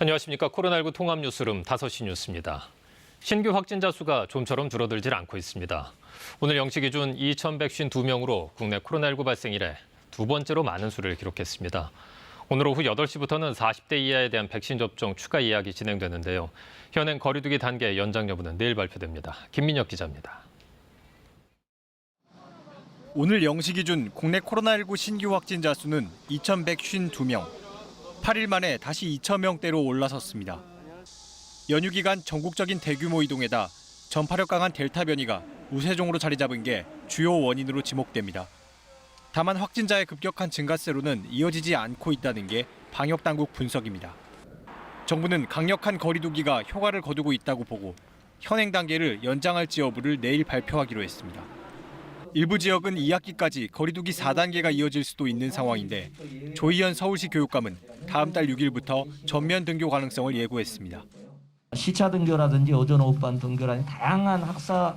안녕하십니까. 코로나19 통합 뉴스룸 5시 뉴스입니다. 신규 확진자 수가 좀처럼 줄어들질 않고 있습니다. 오늘 0시 기준 2,152명으로 국내 코로나19 발생 이래 두 번째로 많은 수를 기록했습니다. 오늘 오후 8시부터는 40대 이하에 대한 백신 접종 추가 예약이 진행되는데요. 현행 거리두기 단계 연장 여부는 내일 발표됩니다. 김민혁 기자입니다. 오늘 0시 기준 국내 코로나19 신규 확진자 수는 2,152명. 8일 만에 다시 2,000명대로 올라섰습니다. 연휴 기간 전국적인 대규모 이동에다 전파력 강한 델타 변이가 우세종으로 자리 잡은 게 주요 원인으로 지목됩니다. 다만 확진자의 급격한 증가세로는 이어지지 않고 있다는 게 방역당국 분석입니다. 정부는 강력한 거리두기가 효과를 거두고 있다고 보고 현행 단계를 연장할지 여부를 내일 발표하기로 했습니다. 일부 지역은 2학기까지 거리두기 4단계가 이어질 수도 있는 상황인데 조희연 서울시 교육감은 다음 달 6일부터 전면 등교 가능성을 예고했습니다. 시차 등교라든지 오전 오후반 등교라든지 다양한 학사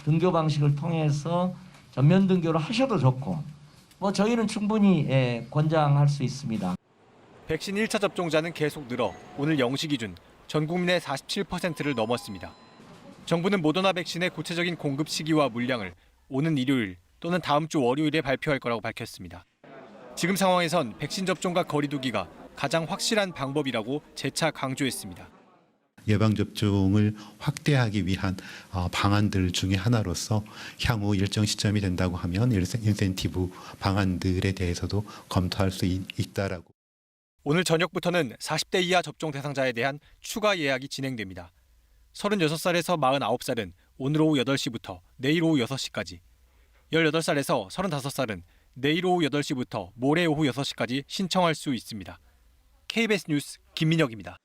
등교 방식을 통해서 전면 등교를 하셔도 좋고 저희는 충분히 권장할 수 있습니다. 백신 1차 접종자는 계속 늘어 오늘 0시 기준 전 국민의 47%를 넘었습니다. 정부는 모더나 백신의 구체적인 공급 시기와 물량을 오는 일요일 또는 다음 주 월요일에 발표할 거라고 밝혔습니다. 지금 상황에선 백신 접종과 거리두기가 가장 확실한 방법이라고 재차 강조했습니다. 예방접종을 확대하기 위한 방안들 중에 하나로서 향후 일정 시점이 된다고 하면 인센티브 방안들에 대해서도 검토할 수 있다라고. 오늘 저녁부터는 40대 이하 접종 대상자에 대한 추가 예약이 진행됩니다. 36살에서 49살은 오늘 오후 8시부터 내일 오후 6시까지, 18살에서 35살은 내일 오후 8시부터 모레 오후 6시까지 신청할 수 있습니다. KBS 뉴스 김민혁입니다.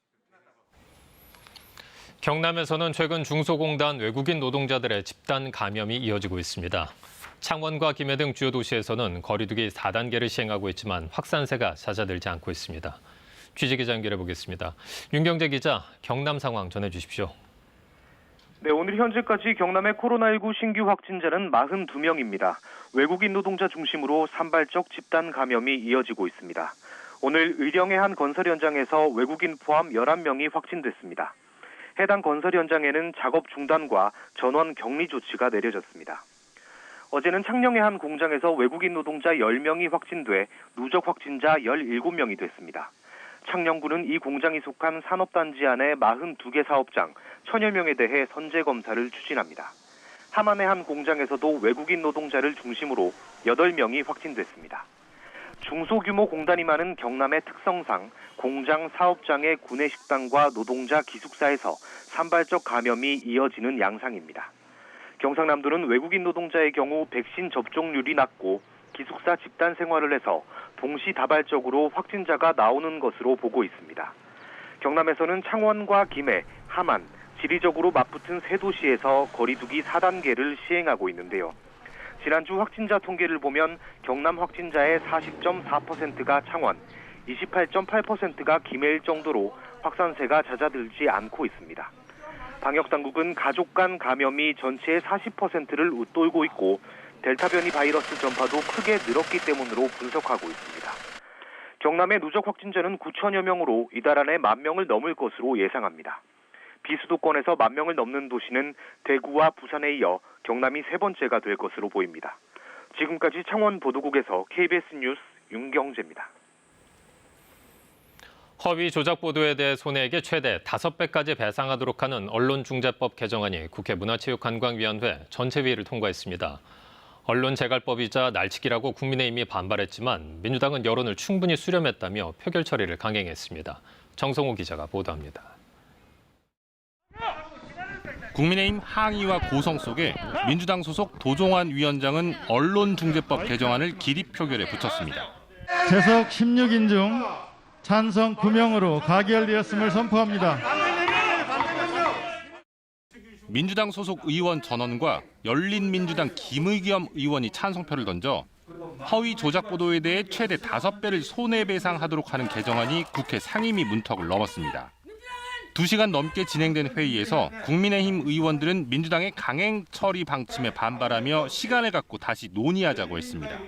경남에서는 최근 중소공단 외국인 노동자들의 집단 감염이 이어지고 있습니다. 창원과 김해 등 주요 도시에서는 거리두기 4단계를 시행하고 있지만 확산세가 잦아들지 않고 있습니다. 취재기자 연결해 보겠습니다. 윤경재 기자, 경남 상황 전해주십시오. 네, 오늘 현재까지 경남의 코로나19 신규 확진자는 42명입니다. 외국인 노동자 중심으로 산발적 집단 감염이 이어지고 있습니다. 오늘 의령의 한 건설 현장에서 외국인 포함 11명이 확진됐습니다. 해당 건설 현장에는 작업 중단과 전원 격리 조치가 내려졌습니다. 어제는 창녕의 한 공장에서 외국인 노동자 10명이 확진돼 누적 확진자 17명이 됐습니다. 창녕구는 이 공장이 속한 산업단지 안에 42개 사업장 1,000여 명에 대해 선제 검사를 추진합니다. 함안의 한 공장에서도 외국인 노동자를 중심으로 8명이 확진됐습니다. 중소규모 공단이 많은 경남의 특성상 공장 사업장의 구내식당과 노동자 기숙사에서 산발적 감염이 이어지는 양상입니다. 경상남도는 외국인 노동자의 경우 백신 접종률이 낮고 기숙사 집단 생활을 해서 동시다발적으로 확진자가 나오는 것으로 보고 있습니다. 경남에서는 창원과 김해, 함안, 지리적으로 맞붙은 세 도시에서 거리두기 4단계를 시행하고 있는데요. 지난주 확진자 통계를 보면 경남 확진자의 40.4%가 창원, 28.8%가 김해일 정도로 확산세가 잦아들지 않고 있습니다. 방역당국은 가족 간 감염이 전체의 40%를 웃돌고 있고 델타 변이 바이러스 전파도 크게 늘었기 때문으로 분석하고 있습니다. 경남의 누적 확진자는 9천여 명으로 이달 안에 10,000명을 넘을 것으로 예상합니다. 비수도권에서 10,000명을 넘는 도시는 대구와 부산에 이어 경남이 세 번째가 될 것으로 보입니다. 지금까지 창원 보도국에서 KBS 뉴스 윤경재입니다. 허위 조작 보도에 대해 손해액의 최대 5배까지 배상하도록 하는 언론중재법 개정안이 국회 문화체육관광위원회 전체회의를 통과했습니다. 언론재갈법이자 날치기라고 국민의힘이 반발했지만 민주당은 여론을 충분히 수렴했다며 표결 처리를 강행했습니다. 정성호 기자가 보도합니다. 국민의힘 항의와 고성 속에 민주당 소속 도종환 위원장은 언론중재법 개정안을 기립 표결에 붙였습니다. 재석 16인 중 찬성 9명으로 가결되었음을 선포합니다. 민주당 소속 의원 전원과 열린민주당 김의겸 의원이 찬성표를 던져 허위 조작 보도에 대해 최대 5배를 손해배상하도록 하는 개정안이 국회 상임위 문턱을 넘었습니다. 2시간 넘게 진행된 회의에서 국민의힘 의원들은 민주당의 강행 처리 방침에 반발하며 시간을 갖고 다시 논의하자고 했습니다.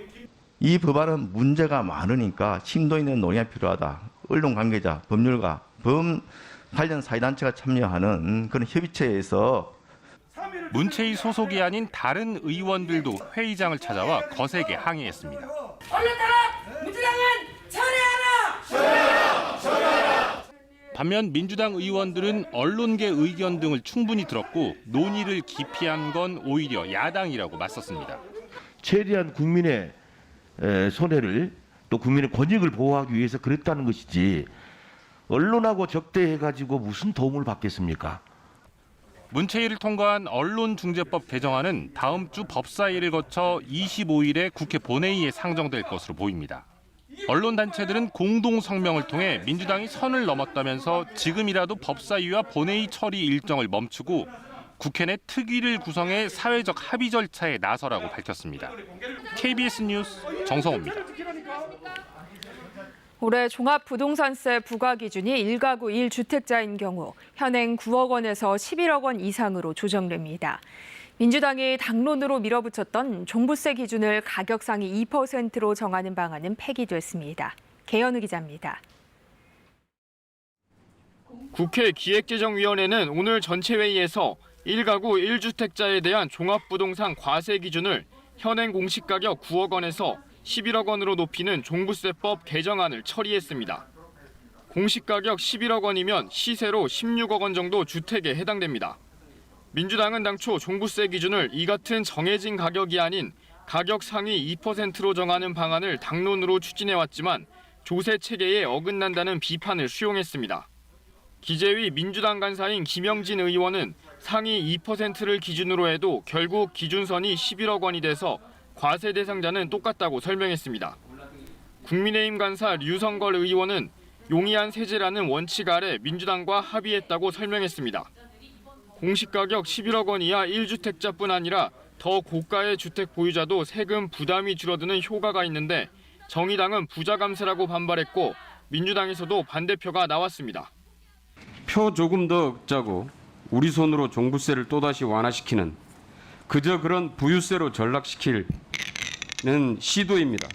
이 법안은 문제가 많으니까 심도 있는 논의가 필요하다. 언론 관계자, 법률가 범 관련 사회단체가 참여하는 그런 협의체에서 문체위 소속이 아닌 다른 의원들도 회의장을 찾아와 거세게 항의했습니다. 언론 탄압! 민주당은 철회하라! 반면 민주당 의원들은 언론계 의견 등을 충분히 들었고 논의를 기피한 건 오히려 야당이라고 맞섰습니다. 최대한 국민의 손해를 또 국민의 권익을 보호하기 위해서 그랬다는 것이지 언론하고 적대해가지고 무슨 도움을 받겠습니까? 문체위를 통과한 언론중재법 개정안은 다음 주 법사위를 거쳐 25일에 국회 본회의에 상정될 것으로 보입니다. 언론단체들은 공동 성명을 통해 민주당이 선을 넘었다면서 지금이라도 법사위와 본회의 처리 일정을 멈추고 국회 내 특위를 구성해 사회적 합의 절차에 나서라고 밝혔습니다. KBS 뉴스 정성호입니다. 올해 종합부동산세 부과 기준이 1가구 1주택자인 경우 현행 9억 원에서 11억 원 이상으로 조정됩니다. 민주당이 당론으로 밀어붙였던 종부세 기준을 가격 상위 2%로 정하는 방안은 폐기됐습니다. 개연우 기자입니다. 국회 기획재정위원회는 오늘 전체 회의에서 1가구 1주택자에 대한 종합부동산 과세 기준을 현행 공시가격 9억 원에서 11억 원으로 높이는 종부세법 개정안을 처리했습니다. 공시가격 11억 원이면 시세로 16억 원 정도 주택에 해당됩니다. 민주당은 당초 종부세 기준을 이 같은 정해진 가격이 아닌 가격 상위 2%로 정하는 방안을 당론으로 추진해왔지만 조세 체계에 어긋난다는 비판을 수용했습니다. 기재위 민주당 간사인 김영진 의원은 상위 2%를 기준으로 해도 결국 기준선이 11억 원이 돼서 과세 대상자는 똑같다고 설명했습니다. 국민의힘 간사 류성걸 의원은 용이한 세제라는 원칙 아래 민주당과 합의했다고 설명했습니다. 공시가격 11억 원 이하 1주택자뿐 아니라 더 고가의 주택 보유자도 세금 부담이 줄어드는 효과가 있는데 정의당은 부자 감세라고 반발했고 민주당에서도 반대표가 나왔습니다. 표 조금 더 짜고 우리 손으로 종부세를 또다시 완화시키는 그저 그런 부유세로 전락시키는 시도입니다.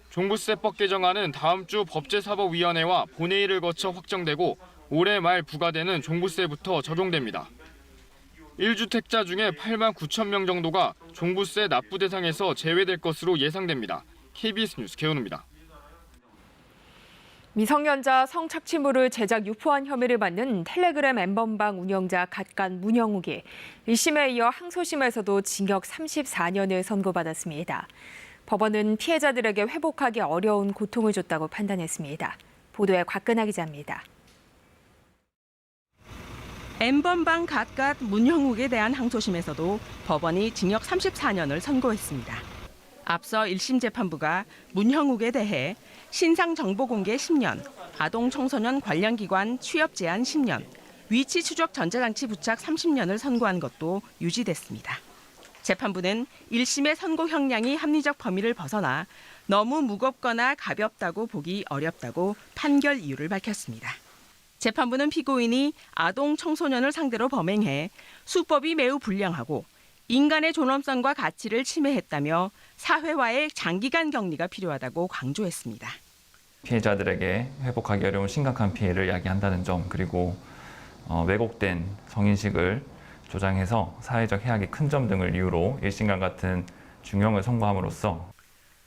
종부세법 개정안은 다음 주 법제사법위원회와 본회의를 거쳐 확정되고 올해 말 부과되는 종부세부터 적용됩니다. 1주택자 중에 8만 9천 명 정도가 종부세 납부 대상에서 제외될 것으로 예상됩니다. KBS 뉴스 개연우입니다. 미성년자 성착취물을 제작 유포한 혐의를 받는 텔레그램 엠번방 운영자 갓간 문형욱이 1심에 이어 항소심에서도 징역 34년을 선고받았습니다. 법원은 피해자들에게 회복하기 어려운 고통을 줬다고 판단했습니다. 보도에 곽근아 기자입니다. 엠번방 갓갓 문형욱에 대한 항소심에서도 법원이 징역 34년을 선고했습니다. 앞서 1심 재판부가 문형욱에 대해 신상 정보 공개 10년, 아동 청소년 관련 기관 취업 제한 10년, 위치 추적 전자장치 부착 30년을 선고한 것도 유지됐습니다. 재판부는 1심의 선고 형량이 합리적 범위를 벗어나 너무 무겁거나 가볍다고 보기 어렵다고 판결 이유를 밝혔습니다. 재판부는 피고인이 아동 청소년을 상대로 범행해 수법이 매우 불량하고 인간의 존엄성과 가치를 침해했다며 사회와의 장기간 격리가 필요하다고 강조했습니다. 피해자들에게 회복하기 어려운 심각한 피해를 야기한다는 점, 그리고 왜곡된 성인식을 조장해서 사회적 해악이 큰 점 등을 이유로 1심과 같은 중형을 선고함으로써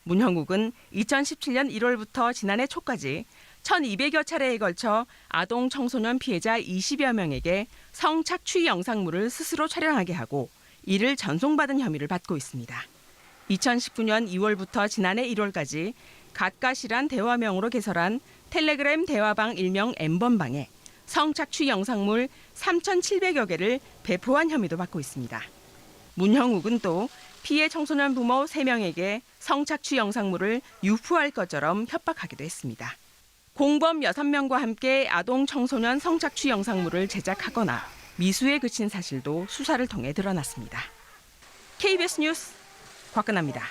문형욱은 2017년 1월부터 지난해 초까지 1,200여 차례에 걸쳐 아동 청소년 피해자 20여 명에게 성착취 영상물을 스스로 촬영하게 하고 이를 전송받은 혐의를 받고 있습니다. 2019년 2월부터 지난해 1월까지 갓갓이란 대화명으로 개설한 텔레그램 대화방 일명 엠번방에 성착취 영상물 3,700여 개를 배포한 혐의도 받고 있습니다. 문형욱은 또 피해 청소년 부모 3명에게 성착취 영상물을 유포할 것처럼 협박하기도 했습니다. 공범 6명과 함께 아동 청소년 성착취 영상물을 제작하거나 미수에 그친 사실도 수사를 통해 드러났습니다. KBS 뉴스 곽근아입니다.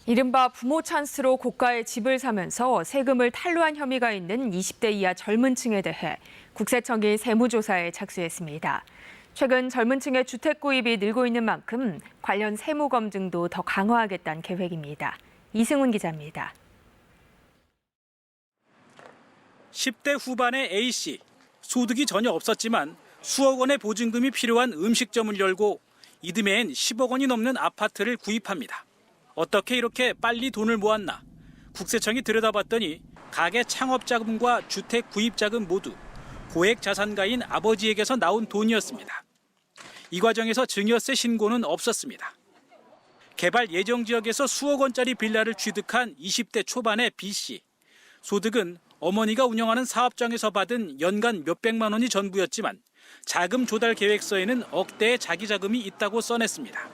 이른바 부모 찬스로 고가의 집을 사면서 세금을 탈루한 혐의가 있는 20대 이하 젊은 층에 대해 국세청이 세무조사에 착수했습니다. 최근 젊은 층의 주택 구입이 늘고 있는 만큼 관련 세무 검증도 더 강화하겠다는 계획입니다. 이승훈 기자입니다. 10대 후반의 A씨, 소득이 전혀 없었지만 수억 원의 보증금이 필요한 음식점을 열고 이듬해엔 10억 원이 넘는 아파트를 구입합니다. 어떻게 이렇게 빨리 돈을 모았나? 국세청이 들여다봤더니 가게 창업 자금과 주택 구입 자금 모두 고액 자산가인 아버지에게서 나온 돈이었습니다. 이 과정에서 증여세 신고는 없었습니다. 개발 예정 지역에서 수억 원짜리 빌라를 취득한 20대 초반의 B씨. 소득은 어머니가 운영하는 사업장에서 받은 연간 몇백만 원이 전부였지만 자금 조달 계획서에는 억대의 자기 자금이 있다고 써냈습니다.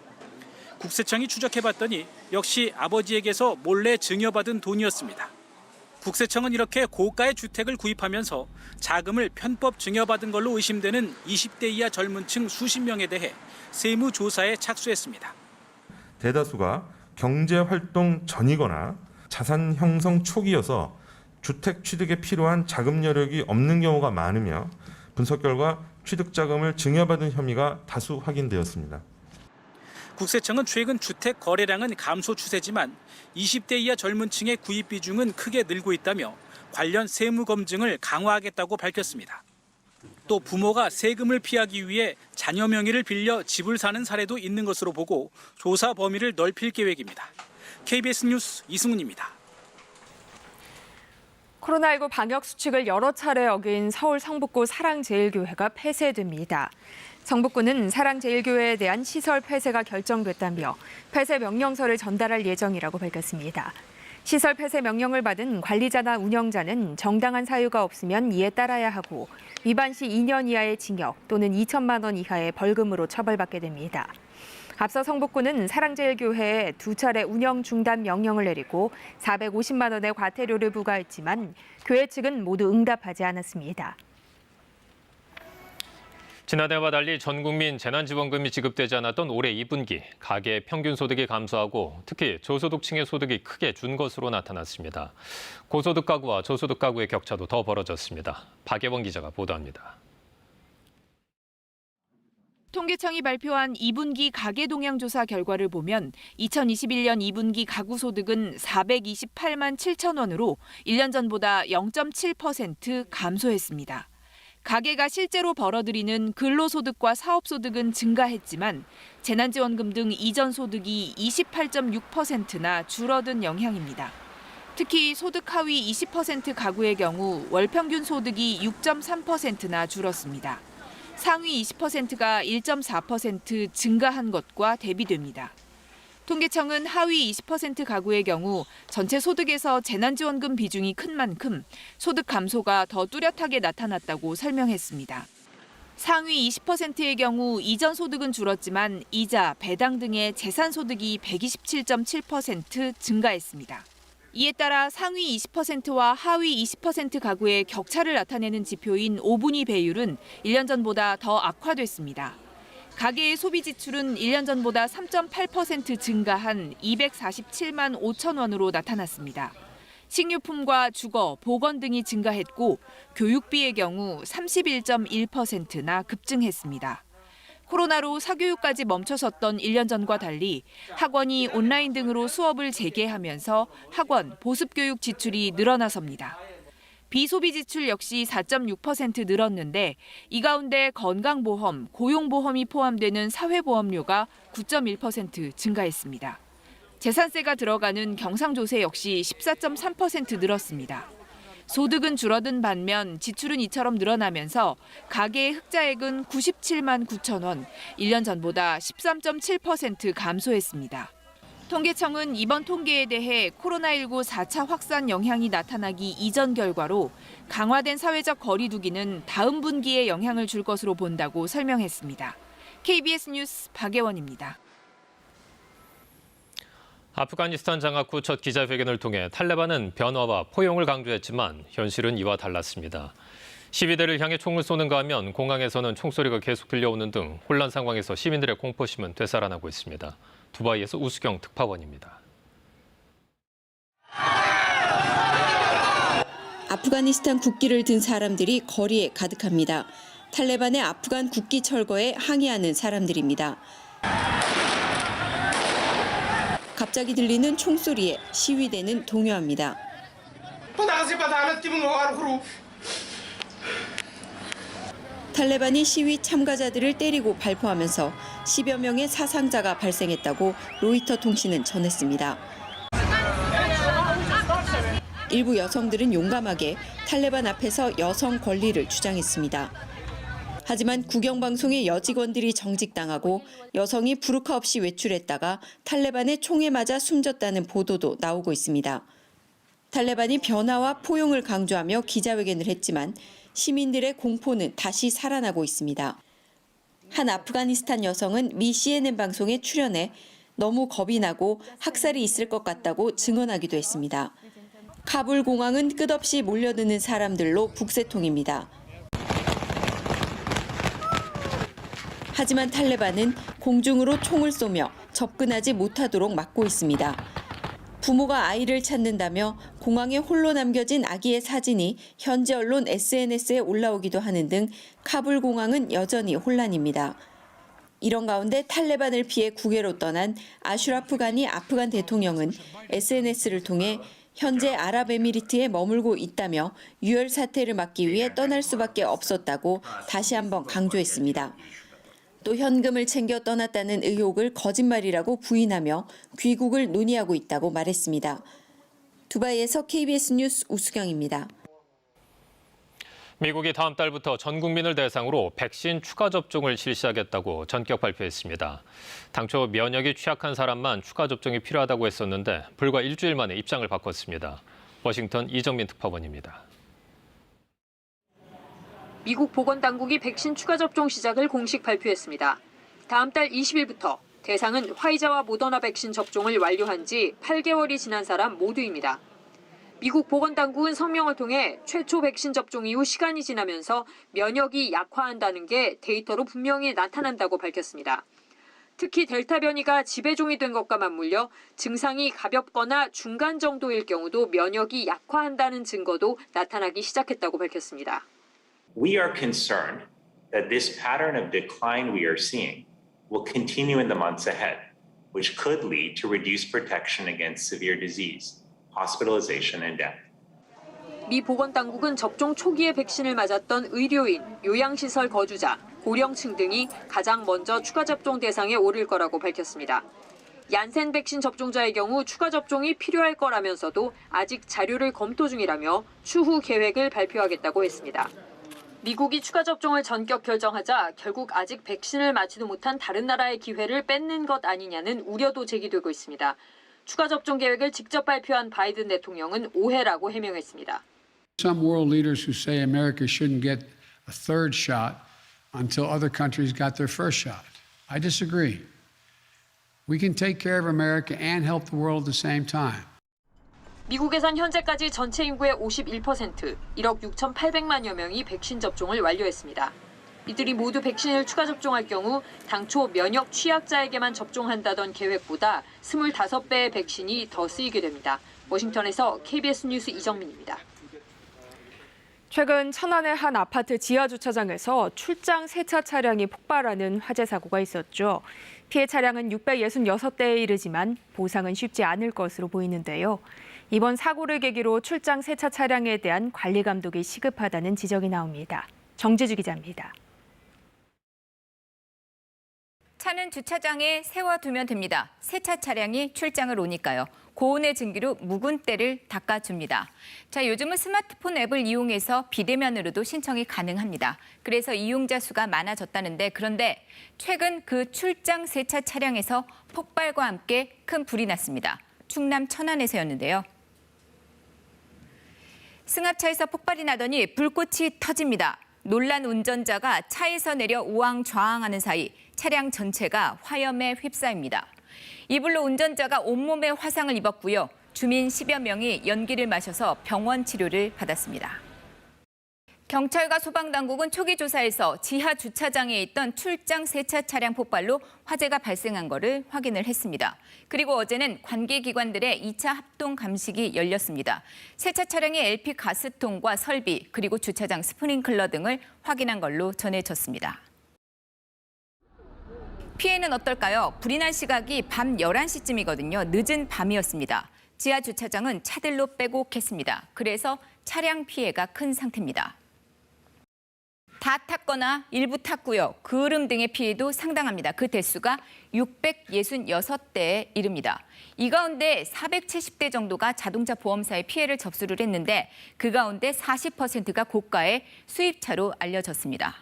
국세청이 추적해봤더니 역시 아버지에게서 몰래 증여받은 돈이었습니다. 국세청은 이렇게 고가의 주택을 구입하면서 자금을 편법 증여받은 걸로 의심되는 20대 이하 젊은 층 수십 명에 대해 세무조사에 착수했습니다. 대다수가 경제활동 전이거나 자산 형성 초기여서 주택 취득에 필요한 자금 여력이 없는 경우가 많으며 분석 결과 취득 자금을 증여받은 혐의가 다수 확인되었습니다. 국세청은 최근 주택 거래량은 감소 추세지만 20대 이하 젊은 층의 구입 비중은 크게 늘고 있다며 관련 세무 검증을 강화하겠다고 밝혔습니다. 또 부모가 세금을 피하기 위해 자녀 명의를 빌려 집을 사는 사례도 있는 것으로 보고 조사 범위를 넓힐 계획입니다. KBS 뉴스 이승훈입니다. 코로나19 방역 수칙을 여러 차례 어긴 서울 성북구 사랑제일교회가 폐쇄됩니다. 성북구는 사랑제일교회에 대한 시설 폐쇄가 결정됐다며 폐쇄 명령서를 전달할 예정이라고 밝혔습니다. 시설 폐쇄 명령을 받은 관리자나 운영자는 정당한 사유가 없으면 이에 따라야 하고 위반 시 2년 이하의 징역 또는 2천만 원 이하의 벌금으로 처벌받게 됩니다. 앞서 성북구는 사랑제일교회에 2차례 운영 중단 명령을 내리고 450만 원의 과태료를 부과했지만 교회 측은 모두 응답하지 않았습니다. 지난해와 달리 전 국민 재난지원금이 지급되지 않았던 올해 2분기 가계 평균 소득이 감소하고 특히 저소득층의 소득이 크게 준 것으로 나타났습니다. 고소득 가구와 저소득 가구의 격차도 더 벌어졌습니다. 박예원 기자가 보도합니다. 통계청이 발표한 2분기 가계 동향조사 결과를 보면 2021년 2분기 가구 소득은 428만 7천 원으로 1년 전보다 0.7% 감소했습니다. 가계가 실제로 벌어들이는 근로소득과 사업소득은 증가했지만 재난지원금 등 이전 소득이 28.6%나 줄어든 영향입니다. 특히 소득 하위 20% 가구의 경우 월 평균 소득이 6.3%나 줄었습니다. 상위 20%가 1.4% 증가한 것과 대비됩니다. 통계청은 하위 20% 가구의 경우 전체 소득에서 재난지원금 비중이 큰 만큼 소득 감소가 더 뚜렷하게 나타났다고 설명했습니다. 상위 20%의 경우 이전 소득은 줄었지만 이자, 배당 등의 재산 소득이 127.7% 증가했습니다. 이에 따라 상위 20%와 하위 20% 가구의 격차를 나타내는 지표인 5분위 배율은 1년 전보다 더 악화됐습니다. 가계의 소비 지출은 1년 전보다 3.8% 증가한 247만 5천 원으로 나타났습니다. 식료품과 주거, 보건 등이 증가했고 교육비의 경우 31.1%나 급증했습니다. 코로나로 사교육까지 멈춰섰던 1년 전과 달리 학원이 온라인 등으로 수업을 재개하면서 학원, 보습교육 지출이 늘어나섭니다. 비소비 지출 역시 4.6% 늘었는데 이 가운데 건강보험, 고용보험이 포함되는 사회보험료가 9.1% 증가했습니다. 재산세가 들어가는 경상조세 역시 14.3% 늘었습니다. 소득은 줄어든 반면 지출은 이처럼 늘어나면서 가계의 흑자액은 97만 9천 원, 1년 전보다 13.7% 감소했습니다. 통계청은 이번 통계에 대해 코로나19 4차 확산 영향이 나타나기 이전 결과로 강화된 사회적 거리 두기는 다음 분기에 영향을 줄 것으로 본다고 설명했습니다. KBS 뉴스 박예원입니다. 아프가니스탄 장악 후 첫 기자회견을 통해 탈레반은 변화와 포용을 강조했지만 현실은 이와 달랐습니다. 시위대를 향해 총을 쏘는가 하면 공항에서는 총소리가 계속 들려오는 등 혼란 상황에서 시민들의 공포심은 되살아나고 있습니다. 두바이에서 우수경 특파원입니다. 아프가니스탄 국기를 든 사람들이 거리에 가득합니다. 탈레반의 아프간 국기 철거에 항의하는 사람들입니다. 갑자기 들리는 총소리에 시위대는 동요합니다. 탈레반이 시위 참가자들을 때리고 발포하면서 10여 명의 사상자가 발생했다고 로이터 통신은 전했습니다. 일부 여성들은 용감하게 탈레반 앞에서 여성 권리를 주장했습니다. 하지만 국영방송의 여직원들이 정직당하고 여성이 부르카 없이 외출했다가 탈레반의 총에 맞아 숨졌다는 보도도 나오고 있습니다. 탈레반이 변화와 포용을 강조하며 기자회견을 했지만 시민들의 공포는 다시 살아나고 있습니다. 한 아프가니스탄 여성은 미 CNN 방송에 출연해 너무 겁이 나고 학살이 있을 것 같다고 증언하기도 했습니다. 카불 공항은 끝없이 몰려드는 사람들로 북새통입니다. 하지만 탈레반은 공중으로 총을 쏘며 접근하지 못하도록 막고 있습니다. 부모가 아이를 찾는다며 공항에 홀로 남겨진 아기의 사진이 현지 언론 SNS에 올라오기도 하는 등 카불 공항은 여전히 혼란입니다. 이런 가운데 탈레반을 피해 국외로 떠난 아슈라프 가니 아프간 대통령은 SNS를 통해 현재 아랍에미리트에 머물고 있다며 유혈 사태를 막기 위해 떠날 수밖에 없었다고 다시 한번 강조했습니다. 또 현금을 챙겨 떠났다는 의혹을 거짓말이라고 부인하며 귀국을 논의하고 있다고 말했습니다. 두바이에서 KBS 뉴스 우수경입니다. 미국이 다음 달부터 전 국민을 대상으로 백신 추가 접종을 실시하겠다고 전격 발표했습니다. 당초 면역이 취약한 사람만 추가 접종이 필요하다고 했었는데 불과 일주일 만에 입장을 바꿨습니다. 워싱턴 이정민 특파원입니다. 미국 보건당국이 백신 추가 접종 시작을 공식 발표했습니다. 다음 달 20일부터 대상은 화이자와 모더나 백신 접종을 완료한 지 8개월이 지난 사람 모두입니다. 미국 보건당국은 성명을 통해 최초 백신 접종 이후 시간이 지나면서 면역이 약화한다는 게 데이터로 분명히 나타난다고 밝혔습니다. 특히 델타 변이가 지배종이 된 것과 맞물려 증상이 가볍거나 중간 정도일 경우도 면역이 약화한다는 증거도 나타나기 시작했다고 밝혔습니다. We are concerned that this pattern of decline we are seeing will continue in the months ahead, which could lead to reduced protection against severe disease, hospitalization, and death. 미 보건당국은 접종 초기에 백신을 맞았던 의료인, 요양시설 거주자, 고령층 등이 가장 먼저 추가 접종 대상에 오를 거라고 밝혔습니다. 얀센 백신 접종자의 경우 추가 접종이 필요할 거라면서도 아직 자료를 검토 중이라며 추후 계획을 발표하겠다고 했습니다. 미국이 추가 접종을 전격 결정하자 결국 아직 백신을 맞지도 못한 다른 나라의 기회를 뺏는 것 아니냐는 우려도 제기되고 있습니다. 추가 접종 계획을 직접 발표한 바이든 대통령은 오해라고 해명했습니다. Some world leaders who say America shouldn't get a third shot until other countries got their first shot. I disagree. We can take care of America and help the world at the same time. 미국에선 현재까지 전체 인구의 51%, 1억 6,800만여 명이 백신 접종을 완료했습니다. 이들이 모두 백신을 추가 접종할 경우 당초 면역 취약자에게만 접종한다던 계획보다 25배의 백신이 더 쓰이게 됩니다. 워싱턴에서 KBS 뉴스 이정민입니다. 최근 천안의 한 아파트 지하 주차장에서 출장 세차 차량이 폭발하는 화재 사고가 있었죠. 피해 차량은 666대에 이르지만 보상은 쉽지 않을 것으로 보이는데요. 이번 사고를 계기로 출장 세차 차량에 대한 관리 감독이 시급하다는 지적이 나옵니다. 정지주 기자입니다. 차는 주차장에 세워두면 됩니다. 세차 차량이 출장을 오니까요. 고온의 증기로 묵은 때를 닦아줍니다. 자, 요즘은 스마트폰 앱을 이용해서 비대면으로도 신청이 가능합니다. 그래서 이용자 수가 많아졌다는데 그런데 최근 그 출장 세차 차량에서 폭발과 함께 큰 불이 났습니다. 충남 천안에서였는데요. 승합차에서 폭발이 나더니 불꽃이 터집니다. 놀란 운전자가 차에서 내려 우왕좌왕하는 사이 차량 전체가 화염에 휩싸입니다. 이 불로 운전자가 온몸에 화상을 입었고요. 주민 10여 명이 연기를 마셔서 병원 치료를 받았습니다. 경찰과 소방당국은 초기 조사에서 지하 주차장에 있던 출장 세차 차량 폭발로 화재가 발생한 것을 확인을 했습니다. 그리고 어제는 관계기관들의 2차 합동 감식이 열렸습니다. 세차 차량의 LP 가스통과 설비 그리고 주차장 스프링클러 등을 확인한 걸로 전해졌습니다. 피해는 어떨까요? 불이 난 시각이 밤 11시쯤이거든요. 늦은 밤이었습니다. 지하 주차장은 차들로 빼곡했습니다. 그래서 차량 피해가 큰 상태입니다. 다 탔거나 일부 탔고요. 그을음 등의 피해도 상당합니다. 그 대수가 666대에 이릅니다. 이 가운데 470대 정도가 자동차 보험사에 피해를 접수를 했는데 그 가운데 40%가 고가의 수입차로 알려졌습니다.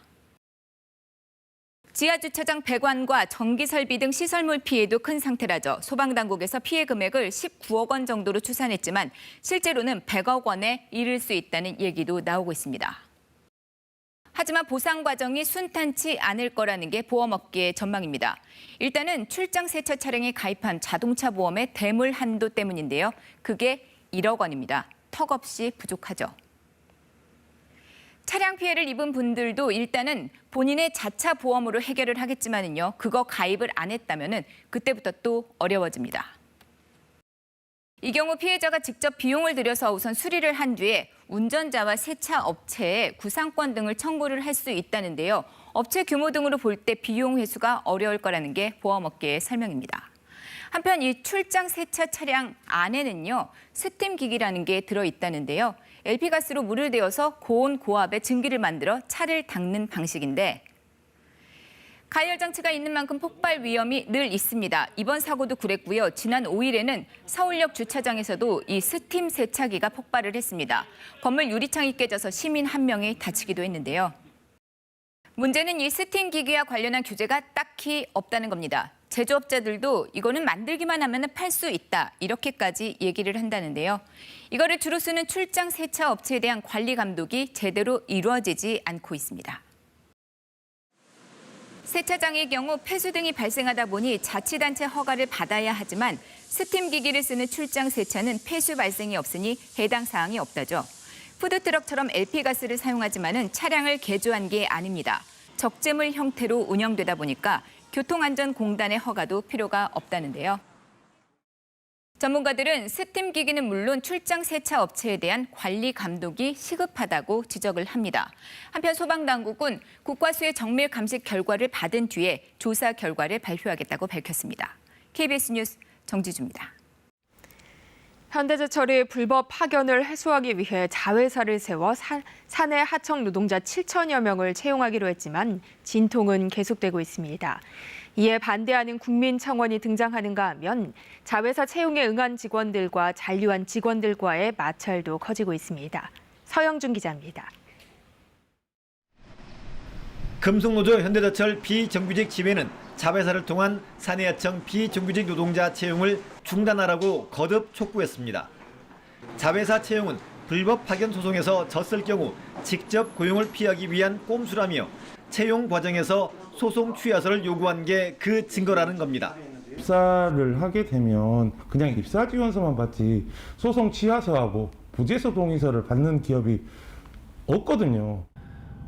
지하주차장 배관과 전기설비 등 시설물 피해도 큰 상태라죠. 소방당국에서 피해 금액을 19억 원 정도로 추산했지만 실제로는 100억 원에 이를 수 있다는 얘기도 나오고 있습니다. 하지만 보상 과정이 순탄치 않을 거라는 게 보험업계의 전망입니다. 일단은 출장 세차 차량에 가입한 자동차 보험의 대물 한도 때문인데요. 그게 1억 원입니다. 턱없이 부족하죠. 차량 피해를 입은 분들도 일단은 본인의 자차 보험으로 해결을 하겠지만은요. 그거 가입을 안 했다면은 그때부터 또 어려워집니다. 이 경우 피해자가 직접 비용을 들여서 우선 수리를 한 뒤에 운전자와 세차 업체에 구상권 등을 청구를 할 수 있다는데요. 업체 규모 등으로 볼 때 비용 회수가 어려울 거라는 게 보험업계의 설명입니다. 한편 이 출장 세차 차량 안에는요. 스팀 기기라는 게 들어있다는데요. LP가스로 물을 데워서 고온 고압의 증기를 만들어 차를 닦는 방식인데 가열 장치가 있는 만큼 폭발 위험이 늘 있습니다. 이번 사고도 그랬고요. 지난 5일에는 서울역 주차장에서도 이 스팀 세차기가 폭발을 했습니다. 건물 유리창이 깨져서 시민 1명이 다치기도 했는데요. 문제는 이 스팀 기기와 관련한 규제가 딱히 없다는 겁니다. 제조업자들도 이거는 만들기만 하면 팔 수 있다 이렇게까지 얘기를 한다는데요. 이거를 주로 쓰는 출장 세차 업체에 대한 관리 감독이 제대로 이루어지지 않고 있습니다. 세차장의 경우 폐수 등이 발생하다 보니 자치단체 허가를 받아야 하지만 스팀 기기를 쓰는 출장 세차는 폐수 발생이 없으니 해당 사항이 없다죠. 푸드트럭처럼 LP가스를 사용하지만은 차량을 개조한 게 아닙니다. 적재물 형태로 운영되다 보니까 교통안전공단의 허가도 필요가 없다는데요. 전문가들은 스팀 기기는 물론 출장 세차 업체에 대한 관리 감독이 시급하다고 지적을 합니다. 한편 소방당국은 국과수의 정밀 감식 결과를 받은 뒤에 조사 결과를 발표하겠다고 밝혔습니다. KBS 뉴스 정지주입니다. 현대제철이 불법 파견을 해소하기 위해 자회사를 세워 사내 하청 노동자 7천여 명을 채용하기로 했지만 진통은 계속되고 있습니다. 이에 반대하는 국민청원이 등장하는가 하면 자회사 채용에 응한 직원들과 잔류한 직원들과의 마찰도 커지고 있습니다. 서영준 기자입니다. 금속노조 현대제철 비정규직 지회는 자회사를 통한 사내하청 비정규직 노동자 채용을 중단하라고 거듭 촉구했습니다. 자회사 채용은 불법 파견 소송에서 졌을 경우 직접 고용을 피하기 위한 꼼수라며 채용 과정에서 소송 취하서를 요구한 게 그 증거라는 겁니다. 입사를 하게 되면 그냥 입사 지원서만 받지 소송 취하서하고 부재소 동의서를 받는 기업이 없거든요.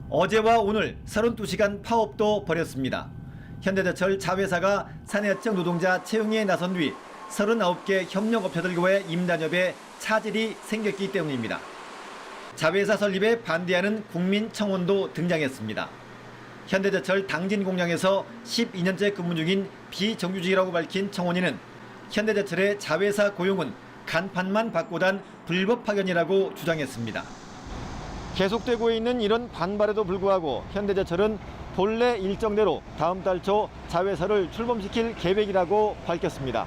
어제와 오늘 32시간 파업도 벌였습니다. 현대제철 자회사가 사내하청 노동자 채용에 나선 뒤 39개 협력업체들과의 임단협에 차질이 생겼기 때문입니다. 자회사 설립에 반대하는 국민청원도 등장했습니다. 현대제철 당진 공장에서 12년째 근무 중인 비정규직이라고 밝힌 청원인은 현대제철의 자회사 고용은 간판만 바꿔단 불법 파견이라고 주장했습니다. 계속되고 있는 이런 반발에도 불구하고 현대제철은 본래 일정대로 다음 달 초 자회사를 출범시킬 계획이라고 밝혔습니다.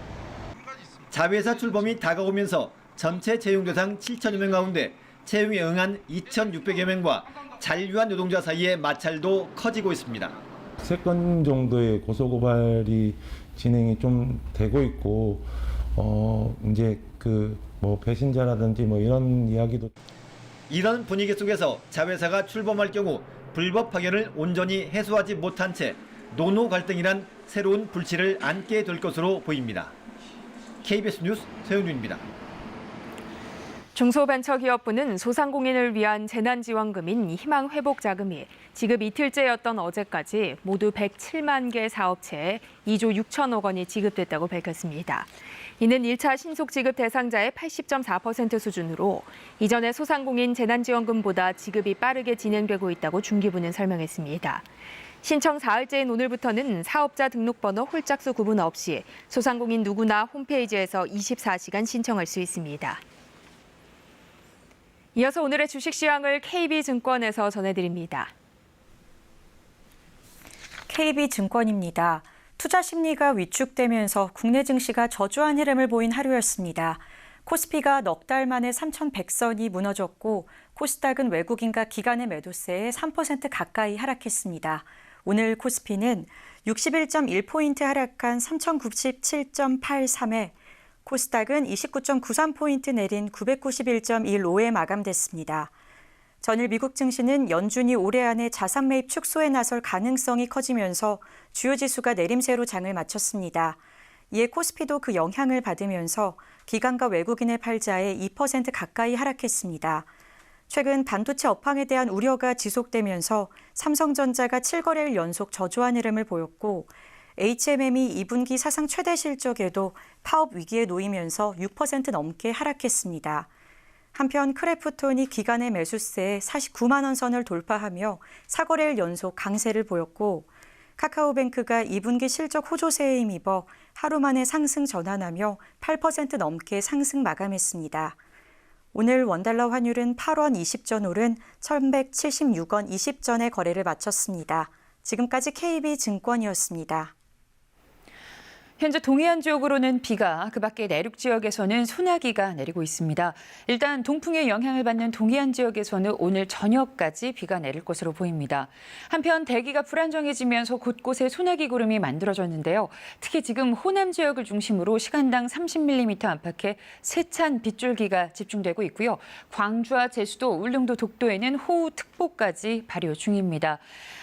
자회사 출범이 다가오면서 전체 채용 대상 7천여 명 가운데 채용에 응한 2,600여 명과 잔류한 노동자 사이의 마찰도 커지고 있습니다. 3건 정도의 고소고발이 진행이 좀 되고 있고 이제 배신자라든지 이런 이야기도. 이런 분위기 속에서 자회사가 출범할 경우 불법 파견을 온전히 해소하지 못한 채 노노 갈등이란 새로운 불씨를 안게 될 것으로 보입니다. KBS 뉴스 서영준입니다. 중소벤처기업부는 소상공인을 위한 재난지원금인 희망회복자금이 지급 이틀째였던 어제까지 모두 107만 개 사업체에 2조 6천억 원이 지급됐다고 밝혔습니다. 이는 1차 신속지급 대상자의 80.4% 수준으로 이전의 소상공인 재난지원금보다 지급이 빠르게 진행되고 있다고 중기부는 설명했습니다. 신청 사흘째인 오늘부터는 사업자 등록번호 홀짝수 구분 없이 소상공인 누구나 홈페이지에서 24시간 신청할 수 있습니다. 이어서 오늘의 주식 시황을 KB증권에서 전해드립니다. KB증권입니다. 투자 심리가 위축되면서 국내 증시가 저조한 흐름을 보인 하루였습니다. 코스피가 넉 달 만에 3,100선이 무너졌고 코스닥은 외국인과 기관의 매도세에 3% 가까이 하락했습니다. 오늘 코스피는 61.1포인트 하락한 3,097.83에 코스닥은 29.93포인트 내린 991.15에 마감됐습니다. 전일 미국 증시는 연준이 올해 안에 자산 매입 축소에 나설 가능성이 커지면서 주요 지수가 내림세로 장을 마쳤습니다. 이에 코스피도 그 영향을 받으면서 기관과 외국인의 팔자에 2% 가까이 하락했습니다. 최근 반도체 업황에 대한 우려가 지속되면서 삼성전자가 7거래일 연속 저조한 흐름을 보였고 HMM이 2분기 사상 최대 실적에도 파업 위기에 놓이면서 6% 넘게 하락했습니다. 한편 크래프톤이 기관의 매수세에 49만 원 선을 돌파하며 4거래일 연속 강세를 보였고 카카오뱅크가 2분기 실적 호조세에 힘입어 하루 만에 상승 전환하며 8% 넘게 상승 마감했습니다. 오늘 원달러 환율은 8원 20전 오른 1,176원 20전에 거래를 마쳤습니다. 지금까지 KB증권이었습니다. 현재 동해안 지역으로는 비가, 그 밖에 내륙 지역에서는 소나기가 내리고 있습니다. 일단 동풍의 영향을 받는 동해안 지역에서는 오늘 저녁까지 비가 내릴 것으로 보입니다. 한편 대기가 불안정해지면서 곳곳에 소나기 구름이 만들어졌는데요. 특히 지금 호남 지역을 중심으로 시간당 30mm 안팎의 세찬 빗줄기가 집중되고 있고요. 광주와 제주도, 울릉도, 독도에는 호우특보까지 발효 중입니다.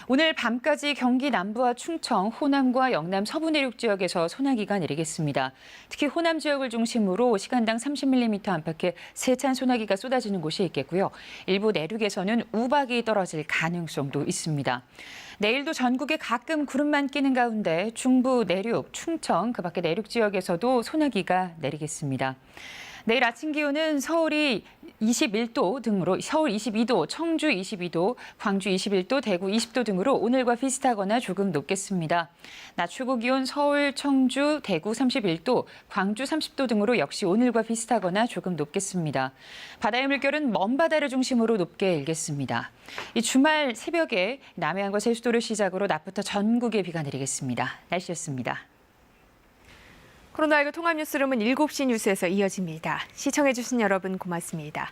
오늘 밤까지 경기 남부와 충청, 호남과 영남 서부 내륙 지역에서 소나기가 내리겠습니다. 특히 호남 지역을 중심으로 시간당 30mm 안팎의 세찬 소나기가 쏟아지는 곳이 있겠고요. 일부 내륙에서는 우박이 떨어질 가능성도 있습니다. 내일도 전국에 가끔 구름만 끼는 가운데 중부 내륙, 충청, 그 밖에 내륙 지역에서도 소나기가 내리겠습니다. 내일 아침 기온은 서울이 21도 등으로 서울 22도, 청주 22도, 광주 21도, 대구 20도 등으로 오늘과 비슷하거나 조금 높겠습니다. 낮 최고 기온 서울, 청주, 대구 31도, 광주 30도 등으로 역시 오늘과 비슷하거나 조금 높겠습니다. 바다의 물결은 먼 바다를 중심으로 높게 일겠습니다. 이 주말 새벽에 남해안과 제주도를 시작으로 낮부터 전국에 비가 내리겠습니다. 날씨였습니다. 코로나19 통합뉴스룸은 7시 뉴스에서 이어집니다. 시청해주신 여러분 고맙습니다.